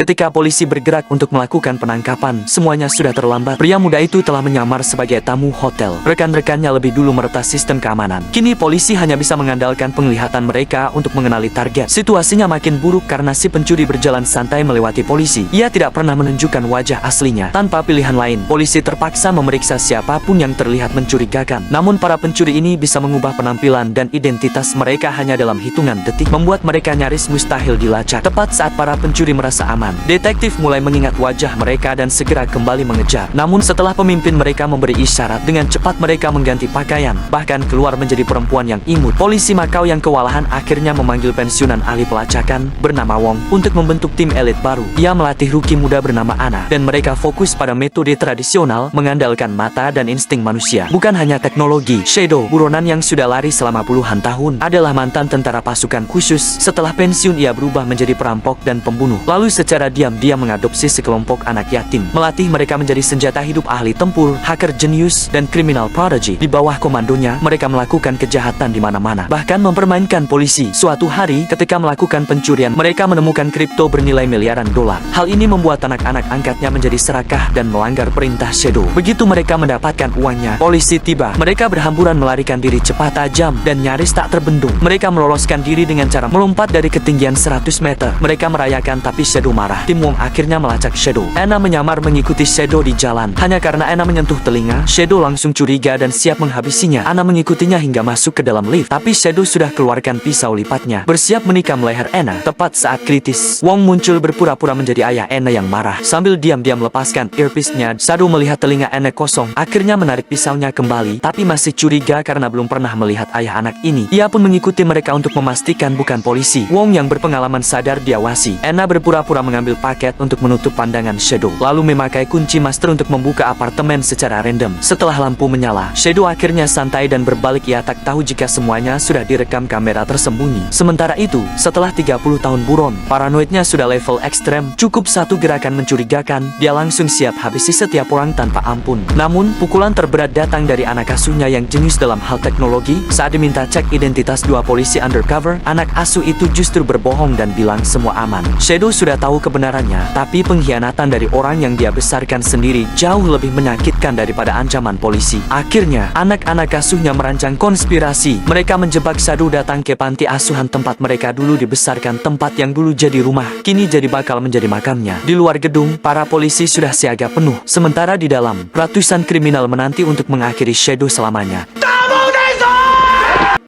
Ketika polisi bergerak untuk melakukan penangkapan, semuanya sudah terlambat. Pria muda itu telah menyamar sebagai tamu hotel. Rekan-rekannya lebih dulu meretas sistem keamanan. Kini polisi hanya bisa mengandalkan penglihatan mereka untuk mengenali target. Situasinya makin buruk karena si pencuri berjalan santai melewati polisi. Ia tidak pernah menunjukkan wajah aslinya. Tanpa pilihan lain, polisi terpaksa memeriksa siapapun yang terlihat mencurigakan. Namun para pencuri ini bisa mengubah penampilan dan identitas mereka hanya dalam hitungan detik, membuat mereka nyaris mustahil dilacak. Tepat saat para pencuri merasa aman, detektif mulai mengingat wajah mereka dan segera kembali mengejar. Namun setelah pemimpin mereka memberi isyarat, dengan cepat mereka mengganti pakaian, bahkan keluar menjadi perempuan yang imut. Polisi Makau yang kewalahan akhirnya memanggil pensiunan ahli pelacakan bernama Wong untuk membentuk tim elit baru. Ia melatih ruki muda bernama Ana, dan mereka fokus pada metode tradisional mengandalkan mata dan insting manusia, bukan hanya teknologi. Shadow, buronan yang sudah lari selama puluhan tahun, adalah mantan tentara pasukan khusus. Setelah pensiun ia berubah menjadi perampok dan pembunuh. Lalu secara diam-diam mengadopsi sekelompok anak yatim, melatih mereka menjadi senjata hidup ahli tempur, hacker jenius, dan kriminal prodigy. Di bawah komandonya, mereka melakukan kejahatan di mana-mana, bahkan mempermainkan polisi. Suatu hari, ketika melakukan pencurian, mereka menemukan kripto bernilai miliaran dolar. Hal ini membuat anak-anak angkatnya menjadi serakah dan melanggar perintah Shadow. Begitu mereka mendapatkan uangnya, polisi tiba. Mereka berhamburan melarikan diri cepat, tajam, dan nyaris tak terbendung. Mereka meloloskan diri dengan cara melompat dari ketinggian 100 meter. Mereka merayakan, tapi Shadow marah. Tim Wong akhirnya melacak Shadow. Anna menyamar mengikuti Shadow di jalan. Hanya karena Anna menyentuh telinga, Shadow langsung curiga dan siap menghabisinya. Anna mengikutinya hingga masuk ke dalam lift, tapi Shadow sudah keluarkan pisau lipatnya, bersiap menikam leher Anna. Tepat saat kritis, Wong muncul berpura-pura menjadi ayah Anna yang marah. Sambil diam-diam melepaskan earpiece-nya, Shadow melihat telinga Anna kosong. Akhirnya menarik pisaunya kembali, tapi masih curiga karena belum pernah melihat ayah anak ini. Ia pun mengikuti mereka untuk memastikan bukan polisi. Wong yang berpengalaman sadar diawasi. Anna berpura-pura mengambil paket untuk menutup pandangan Shadow, lalu memakai kunci master untuk membuka apartemen secara random. Setelah lampu menyala, Shadow akhirnya santai dan berbalik. Ia tak tahu jika semuanya sudah direkam kamera tersembunyi. Sementara itu, setelah 30 tahun buron, paranoidnya sudah level ekstrem. Cukup satu gerakan mencurigakan, dia langsung siap habisi setiap orang tanpa ampun. Namun, pukulan terberat datang dari anak asuhnya yang jenius dalam hal teknologi. Saat diminta cek identitas dua polisi undercover, anak asuh itu justru berbohong dan bilang semua aman. Shadow sudah tahu kebenarannya, tapi pengkhianatan dari orang yang dia besarkan sendiri jauh lebih menyakitkan daripada ancaman polisi. Akhirnya, anak-anak asuhnya merancang konspirasi. Mereka menjebak Shadow datang ke panti asuhan tempat mereka dulu dibesarkan. Tempat yang dulu jadi rumah, kini jadi bakal menjadi makamnya. Di luar gedung, para polisi sudah siaga penuh. Sementara di dalam, ratusan kriminal menanti untuk mengakhiri Shadow selamanya.